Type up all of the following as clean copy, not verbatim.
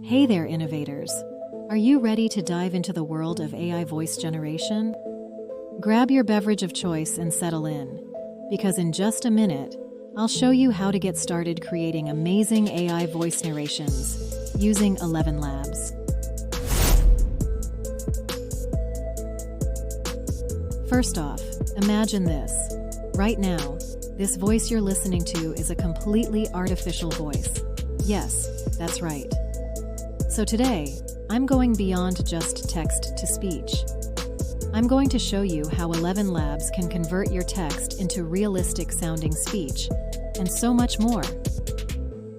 Hey there, innovators. Are you ready to dive into the world of AI voice generation? Grab your beverage of choice and settle in, because in just a minute, I'll show you how to get started creating amazing AI voice narrations using ElevenLabs. First off, imagine this. Right now, this voice you're listening to is a completely artificial voice. Yes, that's right. So today, I'm going beyond just text to speech. I'm going to show you how ElevenLabs can convert your text into realistic-sounding speech, and so much more.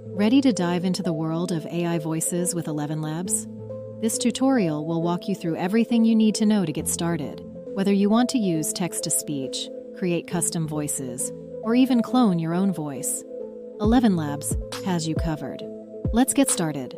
Ready to dive into the world of AI voices with ElevenLabs? This tutorial will walk you through everything you need to know to get started, whether you want to use text-to-speech, create custom voices, or even clone your own voice. ElevenLabs has you covered. Let's get started.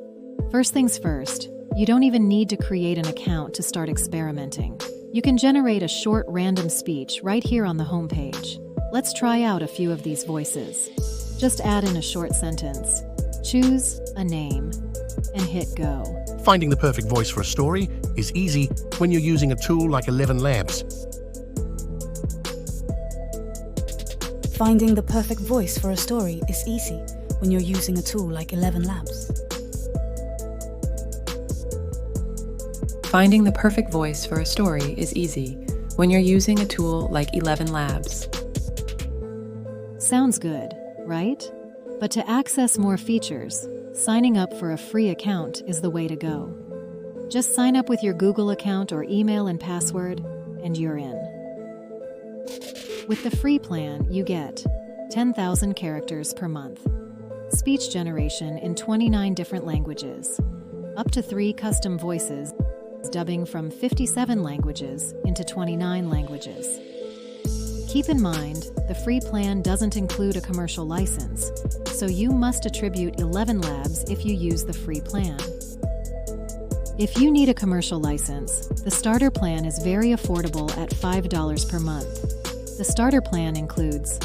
First things first, you don't even need to create an account to start experimenting. You can generate a short random speech right here on the homepage. Let's try out a few of these voices. Just add in a short sentence, choose a name, and hit go. Finding the perfect voice for a story is easy when you're using a tool like ElevenLabs. Finding the perfect voice for a story is easy when you're using a tool like ElevenLabs. Finding the perfect voice for a story is easy when you're using a tool like ElevenLabs. Sounds good, right? But to access more features, signing up for a free account is the way to go. Just sign up with your Google account or email and password, and you're in. With the free plan, you get 10,000 characters per month, speech generation in 29 different languages, up to 3 custom voices, dubbing from 57 languages into 29 languages. Keep in mind, the free plan doesn't include a commercial license, so you must attribute ElevenLabs if you use the free plan. If you need a commercial license, the starter plan is very affordable at $5 per month. The starter plan includes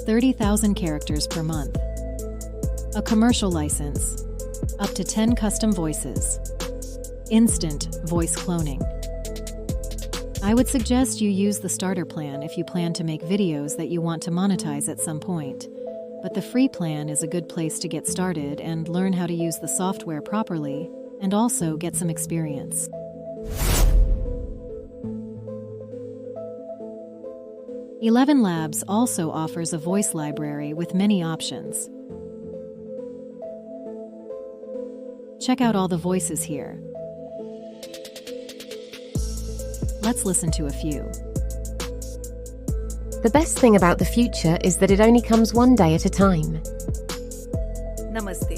30,000 characters per month, a commercial license, up to 10 custom voices, instant voice cloning. I would suggest you use the starter plan if you plan to make videos that you want to monetize at some point, but the free plan is a good place to get started and learn how to use the software properly and also get some experience. ElevenLabs also offers a voice library with many options. Check out all the voices here. Let's listen to a few. The best thing about the future is that it only comes one day at a time. नमस्ते।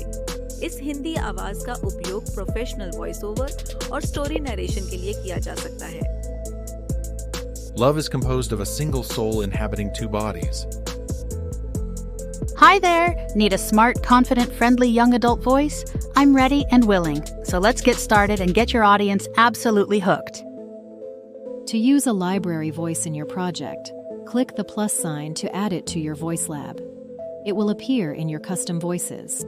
इस हिंदी आवाज का उपयोग professional voice over और story narration के लिए किया जा सकता है। Love is composed of a single soul inhabiting 2 bodies. Hi there! Need a smart, confident, friendly young adult voice? I'm ready and willing. So let's get started and get your audience absolutely hooked. To use a library voice in your project, click the plus sign to add it to your voice lab. It will appear in your custom voices.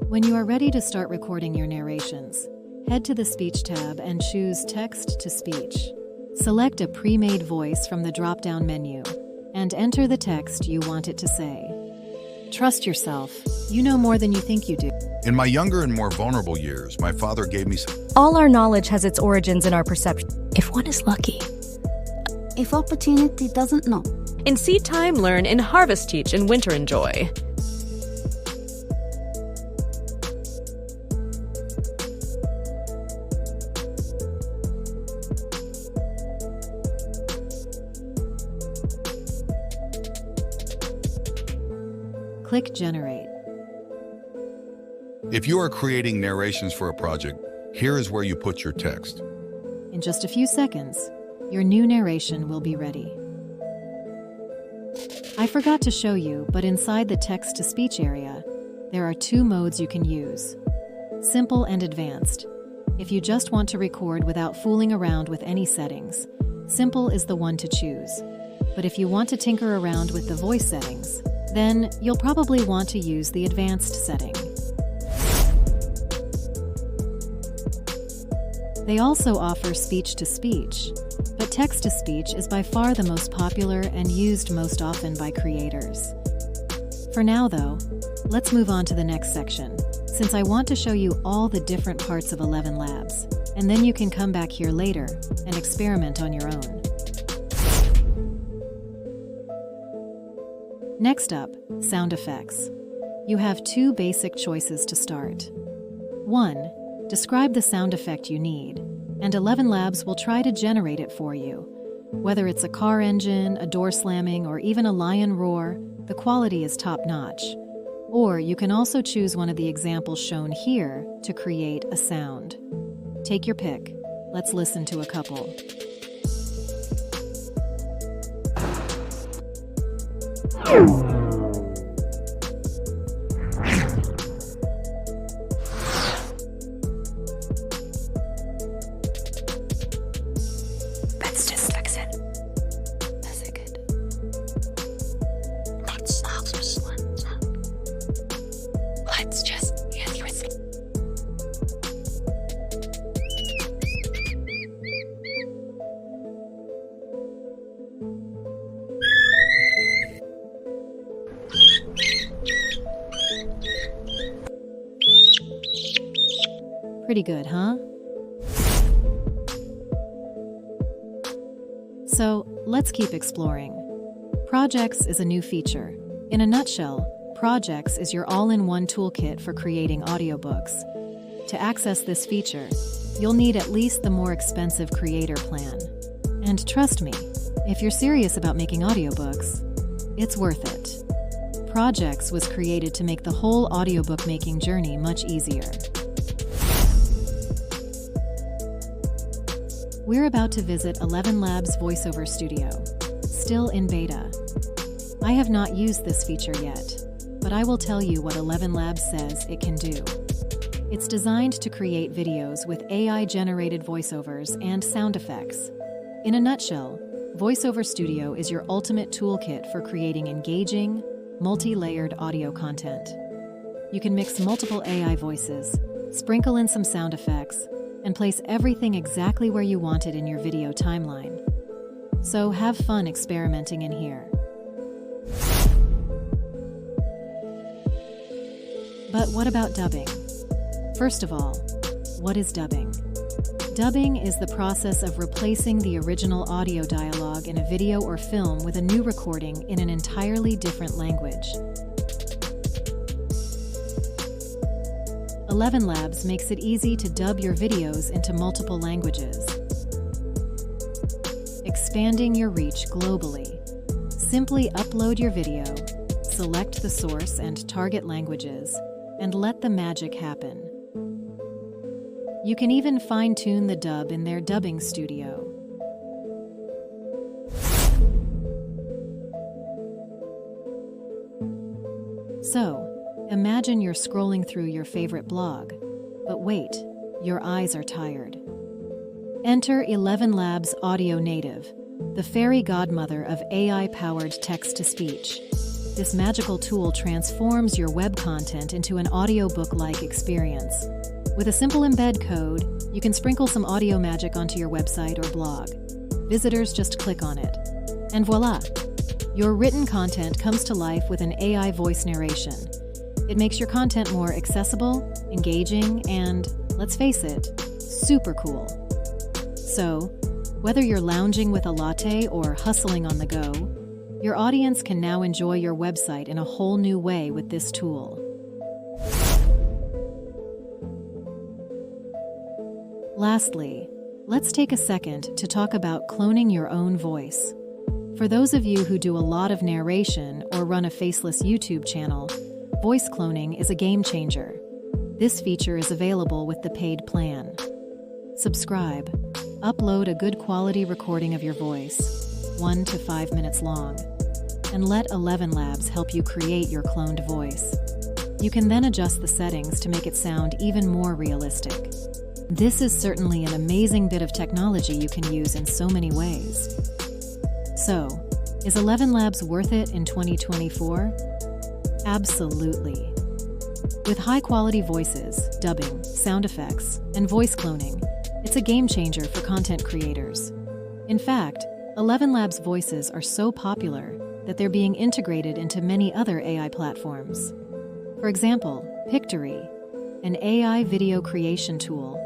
When you are ready to start recording your narrations, head to the Speech tab and choose Text to Speech. Select a pre-made voice from the drop-down menu and enter the text you want it to say. Trust yourself. You know more than you think you do. In my younger and more vulnerable years, my father gave me some. All our knowledge has its origins in our perception. If one is lucky. If opportunity doesn't know. In seed time, learn. In harvest, teach. In winter, enjoy. Click Generate. If you are creating narrations for a project, here is where you put your text. In just a few seconds, your new narration will be ready. I forgot to show you, but inside the text-to-speech area, there are 2 modes you can use: simple and advanced. If you just want to record without fooling around with any settings, simple is the one to choose. But if you want to tinker around with the voice settings, then you'll probably want to use the advanced setting. They also offer speech-to-speech, but text-to-speech is by far the most popular and used most often by creators. For now, though, let's move on to the next section, since I want to show you all the different parts of ElevenLabs, and then you can come back here later and experiment on your own. Next up, sound effects. You have two basic choices to start. 1. Describe the sound effect you need, and ElevenLabs will try to generate it for you. Whether it's a car engine, a door slamming, or even a lion roar, the quality is top-notch. Or you can also choose one of the examples shown here to create a sound. Take your pick. Let's listen to a couple. Let's just fix it. That's it good. Let's just get risk. Pretty good, huh? So, let's keep exploring. Projects is a new feature. In a nutshell, Projects is your all-in-one toolkit for creating audiobooks. To access this feature, you'll need at least the more expensive creator plan. And trust me, if you're serious about making audiobooks, it's worth it. Projects was created to make the whole audiobook making journey much easier. We're about to visit ElevenLabs Voiceover Studio, still in beta. I have not used this feature yet, but I will tell you what ElevenLabs says it can do. It's designed to create videos with AI-generated voiceovers and sound effects. In a nutshell, Voiceover Studio is your ultimate toolkit for creating engaging, multi-layered audio content. You can mix multiple AI voices, sprinkle in some sound effects, and place everything exactly where you want it in your video timeline. So have fun experimenting in here. But what about dubbing? First of all, what is dubbing? Dubbing is the process of replacing the original audio dialogue in a video or film with a new recording in an entirely different language. ElevenLabs makes it easy to dub your videos into multiple languages, expanding your reach globally. Simply upload your video, select the source and target languages, and let the magic happen. You can even fine-tune the dub in their dubbing studio. So, imagine you're scrolling through your favorite blog, but wait, your eyes are tired. Enter ElevenLabs Audio Native, the fairy godmother of AI-powered text-to-speech. This magical tool transforms your web content into an audiobook-like experience. With a simple embed code, you can sprinkle some audio magic onto your website or blog. Visitors just click on it. And voila! Your written content comes to life with an AI voice narration. It makes your content more accessible, engaging, and, let's face it, super cool. So, whether you're lounging with a latte or hustling on the go, your audience can now enjoy your website in a whole new way with this tool. Lastly, let's take a second to talk about cloning your own voice. For those of you who do a lot of narration or run a faceless YouTube channel, voice cloning is a game changer. This feature is available with the paid plan. Subscribe. Upload a good quality recording of your voice, 1 to 5 minutes long, and let ElevenLabs help you create your cloned voice. You can then adjust the settings to make it sound even more realistic. This is certainly an amazing bit of technology you can use in so many ways. So, is ElevenLabs worth it in 2024? Absolutely. With high-quality voices, dubbing, sound effects, and voice cloning, it's a game changer for content creators. In fact, ElevenLabs voices are so popular that they're being integrated into many other AI platforms. For example, Pictory, an AI video creation tool,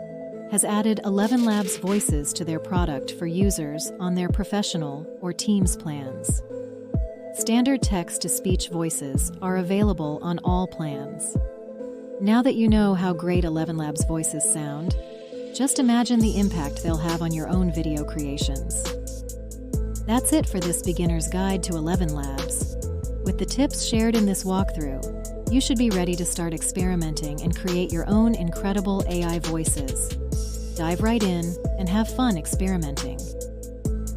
has added ElevenLabs voices to their product for users on their professional or Teams plans. Standard text-to-speech voices are available on all plans. Now that you know how great ElevenLabs voices sound, just imagine the impact they'll have on your own video creations. That's it for this beginner's guide to ElevenLabs. With the tips shared in this walkthrough, you should be ready to start experimenting and create your own incredible AI voices. Dive right in and have fun experimenting.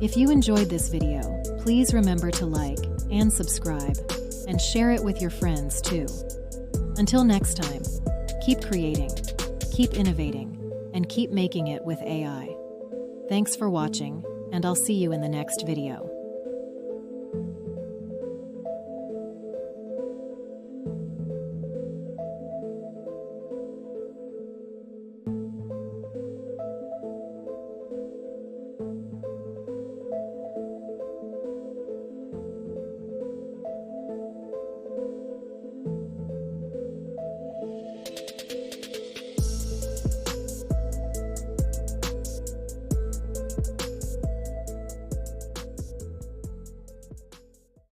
If you enjoyed this video, please remember to like and subscribe, and share it with your friends too. Until next time, keep creating, keep innovating, and keep making it with AI. Thanks for watching, and I'll see you in the next video.